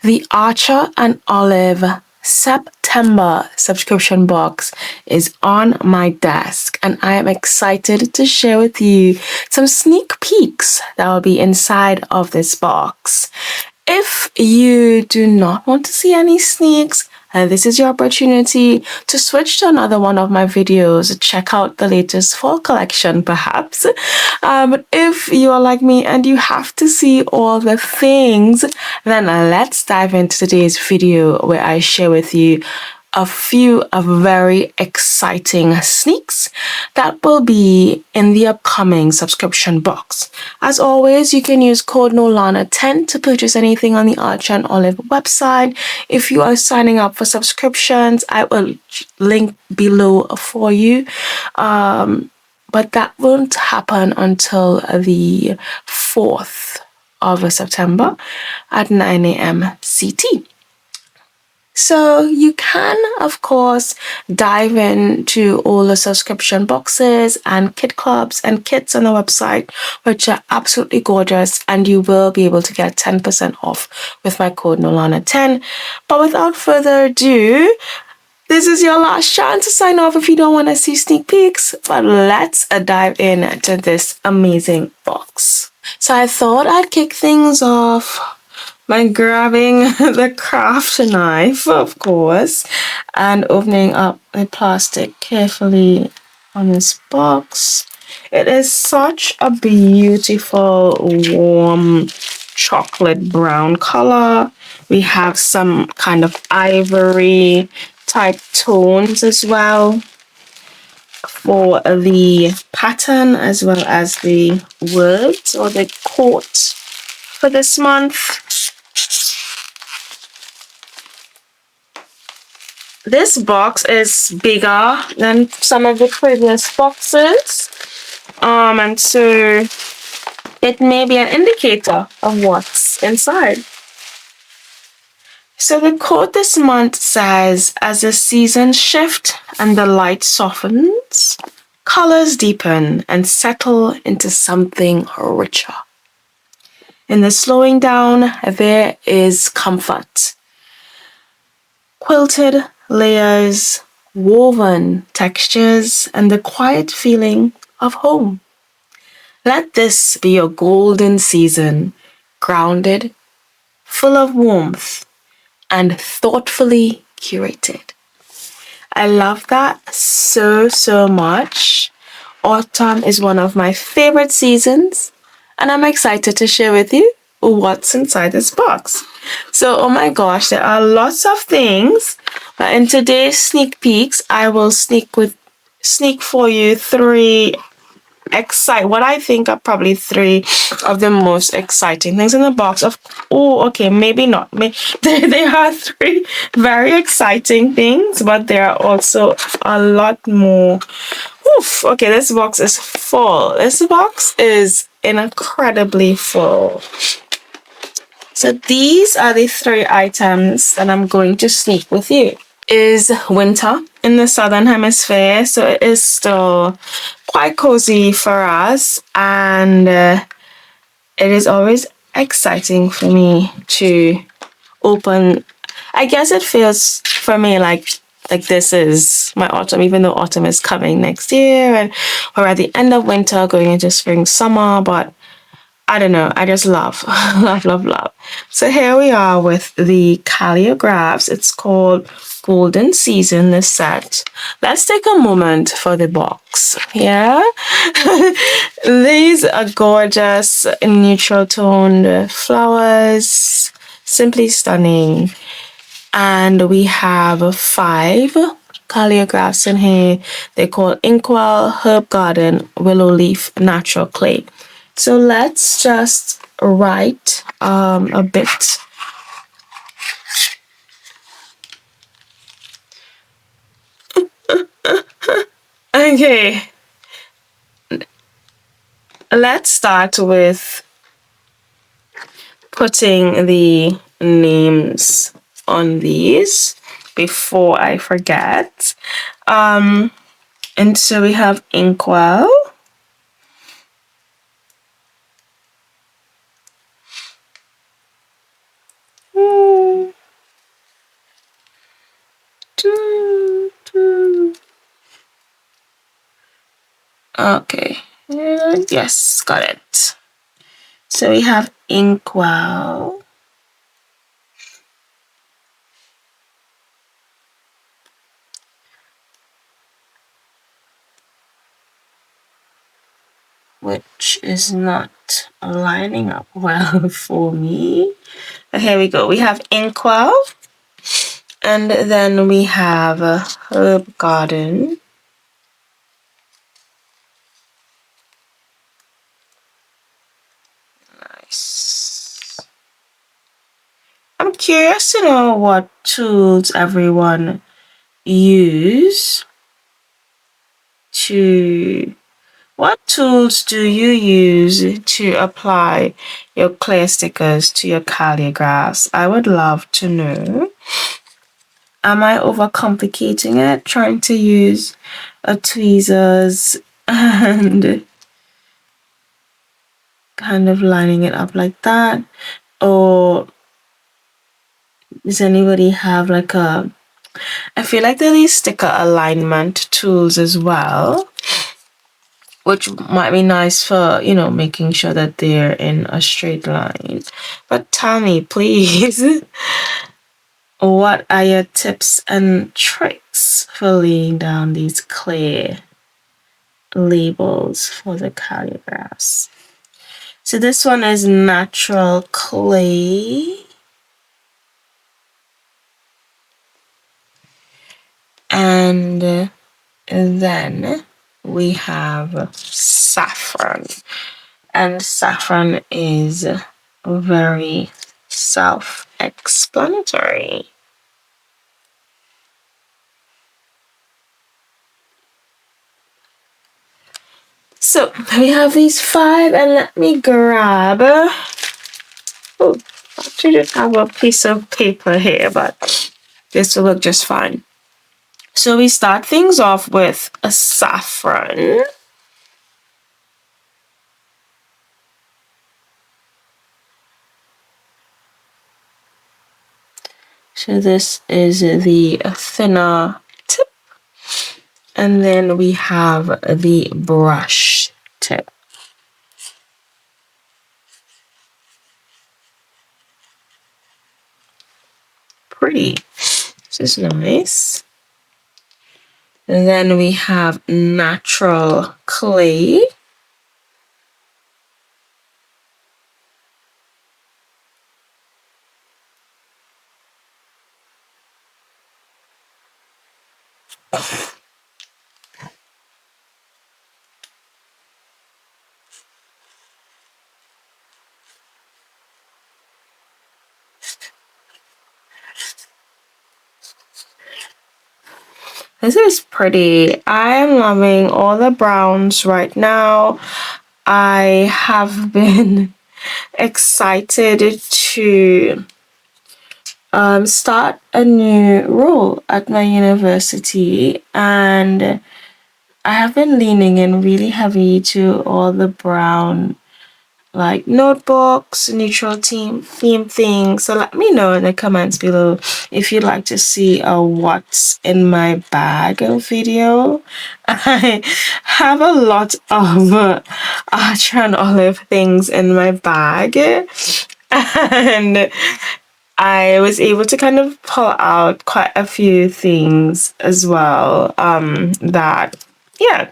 The Archer and Olive September subscription box is on my desk, and I am excited to share with you some sneak peeks that will be inside of this box. If you do not want to see any sneaks, this is your opportunity to switch to another one of my videos. Check out the latest fall collection, perhaps. But if you are like me and you have to see all the things, then let's dive into today's video where I share with you a few of very exciting sneaks that will be in the upcoming subscription box. As always, you can use code NOLANA10 to purchase anything on the Archer and Olive website. If you are signing up for subscriptions, I will link below for you. But that won't happen until the 4th of September at 9 a.m. CT. So you can, of course, dive into all the subscription boxes and kit clubs and kits on the website, which are absolutely gorgeous, and you will be able to get 10% off with my code NOLANA10. But without further ado, this is your last chance to sign off if you don't want to see sneak peeks, but let's dive into this amazing box. So I thought I'd kick things off by grabbing the craft knife, of course, and opening up the plastic carefully on this box. It is such a beautiful, warm chocolate brown color. We have some kind of ivory type tones as well for the pattern, as well as the words or the quote for this month. This box is bigger than some of the previous boxes, and so it may be an indicator of what's inside. So the quote this month says, "As the seasons shift and the light softens, colors deepen and settle into something richer. In the slowing down, there is comfort. Quilted layers, woven textures, and the quiet feeling of home. Let this be your golden season, grounded, full of warmth, and thoughtfully curated." I love that so much. Autumn is one of my favorite seasons, and I'm excited to share with you what's inside this box. So, oh my gosh, there are lots of things, but in today's sneak peeks, I will sneak for you what I think are probably three of the most exciting things in the box. Maybe not. There are three very exciting things, but there are also a lot more. Okay, this box is full. This box is incredibly full. So these are the three items that I'm going to sneak with you. Is winter in the southern hemisphere, so it is still quite cozy for us, and it is always exciting for me to open. I guess it feels for me like this is my autumn, even though autumn is coming next year and we're at the end of winter going into spring, summer, but I don't know. I just love. So here we are with the Calliographs. It's called Golden Season, this set. Let's take a moment for the box. Yeah? These are gorgeous, neutral toned flowers. Simply stunning. And we have 5 Calliographs in here. They're called Inkwell, Herb Garden, Willow Leaf, Natural Clay. So let's just write a bit. Okay. Let's start with putting the names on these before I forget. And so we have Inkwell. Okay, yes, got it. So we have Inkwell. Which is not lining up well for me. But here we go. We have Inkwell. And then we have Herb Garden. Nice. I'm curious to know what tools everyone use to... What tools do you use to apply your clear stickers to your calligraphs? I would love to know. Am I overcomplicating it, trying to use a tweezers and kind of lining it up like that? Or does anybody have like a... I feel like there are these sticker alignment tools as well, which might be nice for, you know, making sure that they're in a straight line. But tell me, please, what are your tips and tricks for laying down these clear labels for the calligraphs? So this one is natural clay. And then we have saffron. And saffron is very self-explanatory. So we have these 5, and let me grab... Oh, I actually just have a piece of paper here, but this will look just fine. So we start things off with a saffron. So this is the thinner tip. And then we have the brush tip. Pretty. This is nice. And then we have natural clay. This is pretty. I am loving all the browns right now. I have been excited to start a new role at my university, and I have been leaning in really heavy to all the brown, like notebooks, neutral theme things. So let me know in the comments below if you'd like to see a what's in my bag video. I have a lot of Archer and Olive things in my bag, and I was able to kind of pull out quite a few things as well, that, yeah,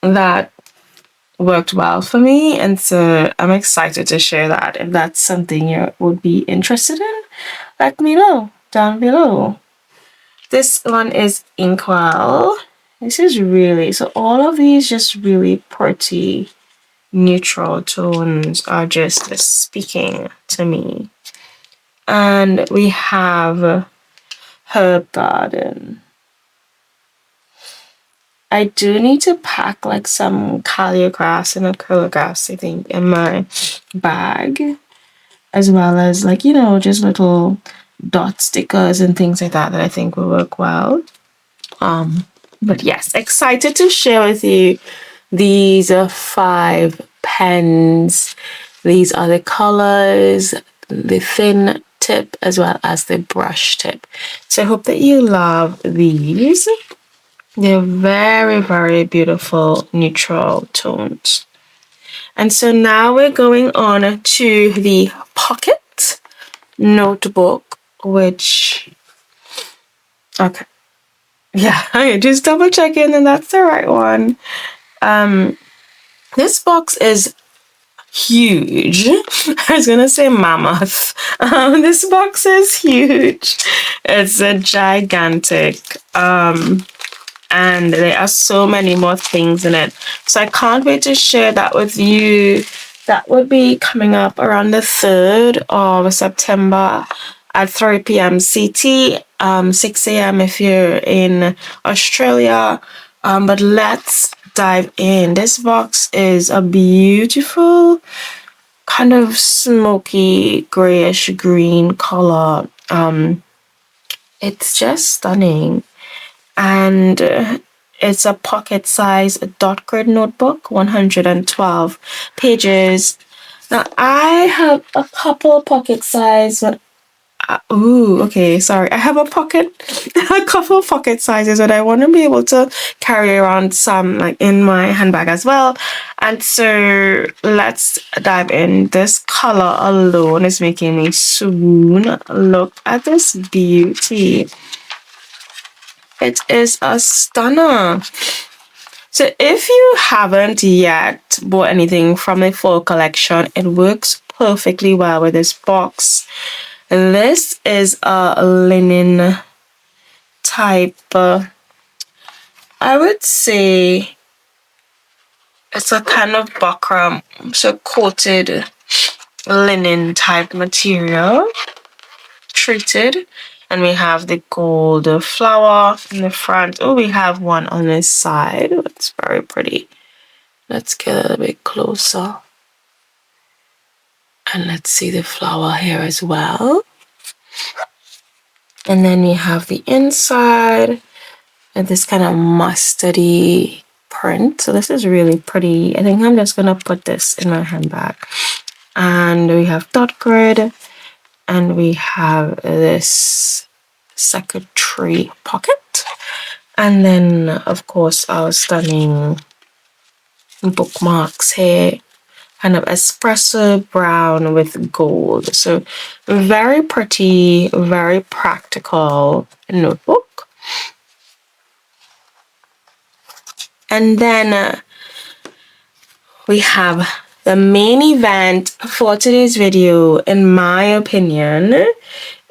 that worked well for me. And so I'm excited to share that. If that's something you would be interested in, let me know down below. This one is Inkwell. This is really, so all of these just really pretty neutral tones are just speaking to me. And we have Herb Garden. I do need to pack like some Calliographs and Acrylographs, I think, in my bag, as well as like, you know, just little dot stickers and things like that I think will work well. But yes, excited to share with you these 5 pens. These are the colors, the thin tip as well as the brush tip. So I hope that you love these. They're very, very beautiful neutral tones. And so now we're going on to the pocket notebook, which, okay. Yeah, okay, just double checking and that's the right one. This box is huge. I was gonna say mammoth. This box is huge. It's a gigantic. And there are so many more things in it. So I can't wait to share that with you. That would be coming up around the 3rd of September at 3 p.m. CT, 6 a.m. if you're in Australia. But let's dive in. This box is a beautiful kind of smoky grayish green color. It's just stunning. And it's a pocket size dot grid notebook, 112 pages. Now I have a couple pocket size, but I have a couple pocket sizes, but I want to be able to carry around some like in my handbag as well. And so let's dive in. This color alone is making me swoon. Look at this beauty. It is a stunner. So if you haven't yet bought anything from the fall collection, it works perfectly well with this box. This is a linen type, I would say it's a kind of buckram, so coated linen type material, treated. And we have the gold flower in the front. Oh, we have one on this side. It's very pretty. Let's get a little bit closer. And let's see the flower here as well. And then we have the inside and this kind of mustardy print. So this is really pretty. I think I'm just going to put this in my handbag. And we have dot grid. And we have this secretary pocket. And then, of course, our stunning bookmarks here. Kind of espresso brown with gold. So very pretty, very practical notebook. And then we have the main event for today's video, in my opinion,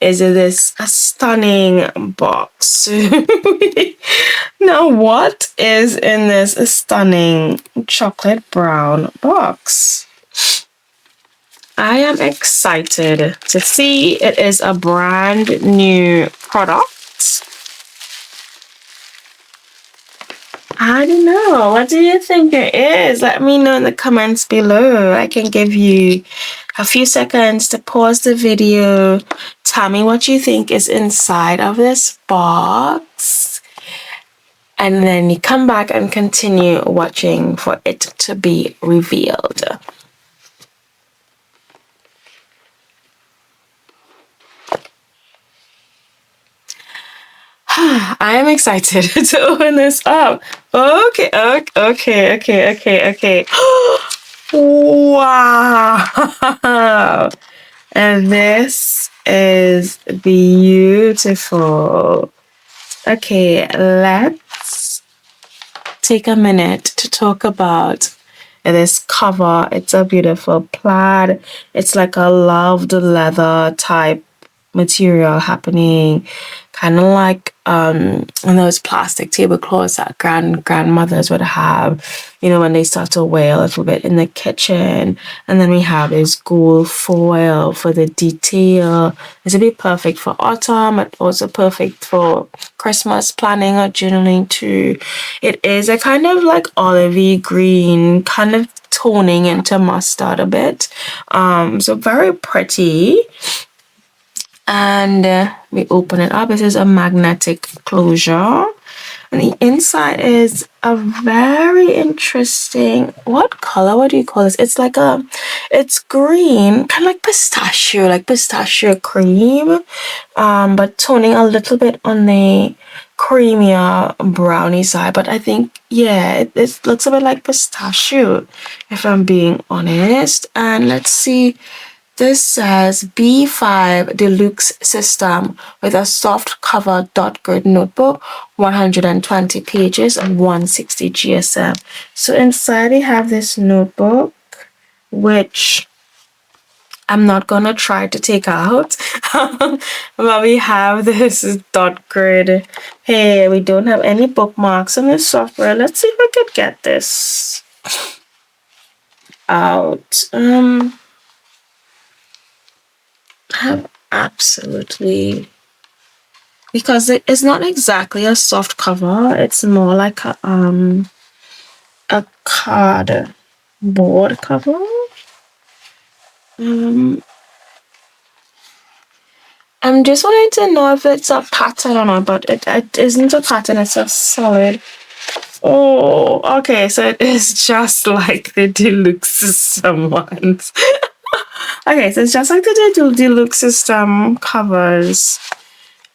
is this stunning box. Now, what is in this stunning chocolate brown box? I am excited to see. It is a brand new product. I don't know. What do you think it is? Let me know in the comments below. I can give you a few seconds to pause the video. Tell me what you think is inside of this box. And then you come back and continue watching for it to be revealed. I am excited to open this up. Okay. Wow. And this is beautiful. Okay, let's take a minute to talk about this cover. It's a beautiful plaid. It's like a loved leather type material happening, kind of like those plastic tablecloths that grandmothers would have, you know, when they start to wail a little bit in the kitchen. And then we have this gold foil for the detail. This would be perfect for autumn, but also perfect for Christmas planning or journaling too. It is a kind of like olivey green, kind of toning into mustard a bit. So very pretty. And we open it up. This is a magnetic closure. And the inside is a very interesting, what color? What do you call this? It's like it's green, kind of like pistachio cream, but toning a little bit on the creamier brownie side, but I think, yeah, it looks a bit like pistachio, if I'm being honest. And let's see, this says B5 Deluxe System with a soft cover dot grid notebook, 120 pages and 160 GSM. So inside we have this notebook, which I'm not gonna try to take out. But we have this dot grid. Hey, we don't have any bookmarks on this software. Let's see if I could get this out. I have absolutely, because it's not exactly a soft cover. It's more like a cardboard cover. I'm just wanting to know if it's a pattern or not, but it isn't a pattern, it's a solid. Oh, okay, so it is just like the Deluxe System ones. Okay, so it's just like the Deluxe System covers.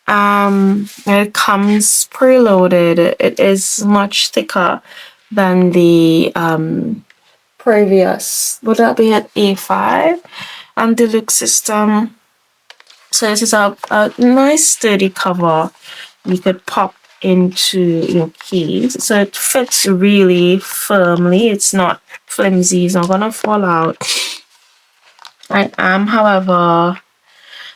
It comes preloaded. It is much thicker than the previous, would that be at A5 Deluxe System. So this is a nice sturdy cover you could pop into your keys. So it fits really firmly. It's not flimsy. It's not gonna fall out. I am, however,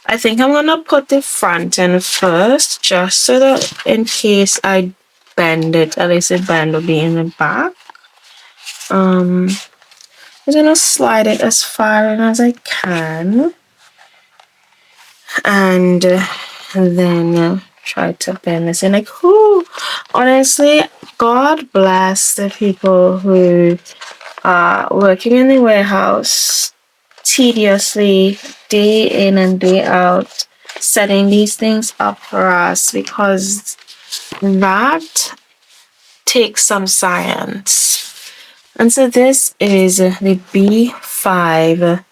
I think I'm gonna put the front in first, just so that in case I bend it, at least the bend will be in the back. I'm gonna slide it as far in as I can. And then try to bend this in. Like, whoo, honestly, God bless the people who are working in the warehouse tediously, day in and day out, setting these things up for us, because that takes some science. And so this is the B5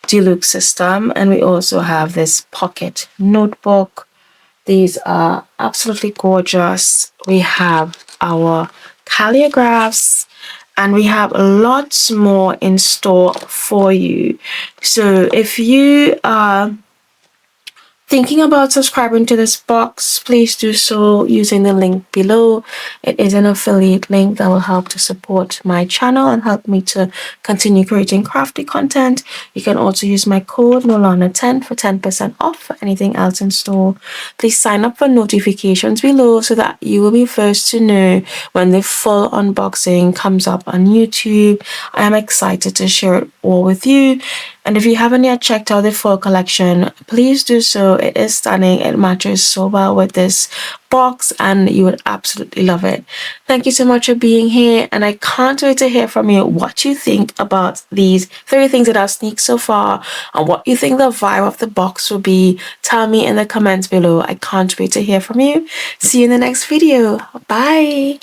Deluxe System, and we also have this pocket notebook. These are absolutely gorgeous. We have our Calliographs, and we have lots more in store for you. So if you are thinking about subscribing to this box, please do so using the link below. It is an affiliate link that will help to support my channel and help me to continue creating crafty content. You can also use my code NOLANA10 for 10% off for anything else in store. Please sign up for notifications below so that you will be first to know when the full unboxing comes up on YouTube. I am excited to share it all with you. And if you haven't yet checked out the full collection, please do so. It is stunning. It matches so well with this box and you would absolutely love it. Thank you so much for being here, and I can't wait to hear from you what you think about these 3 things that I've sneaked so far and what you think the vibe of the box will be. Tell me in the comments below. I can't wait to hear from you. See you in the next video. Bye.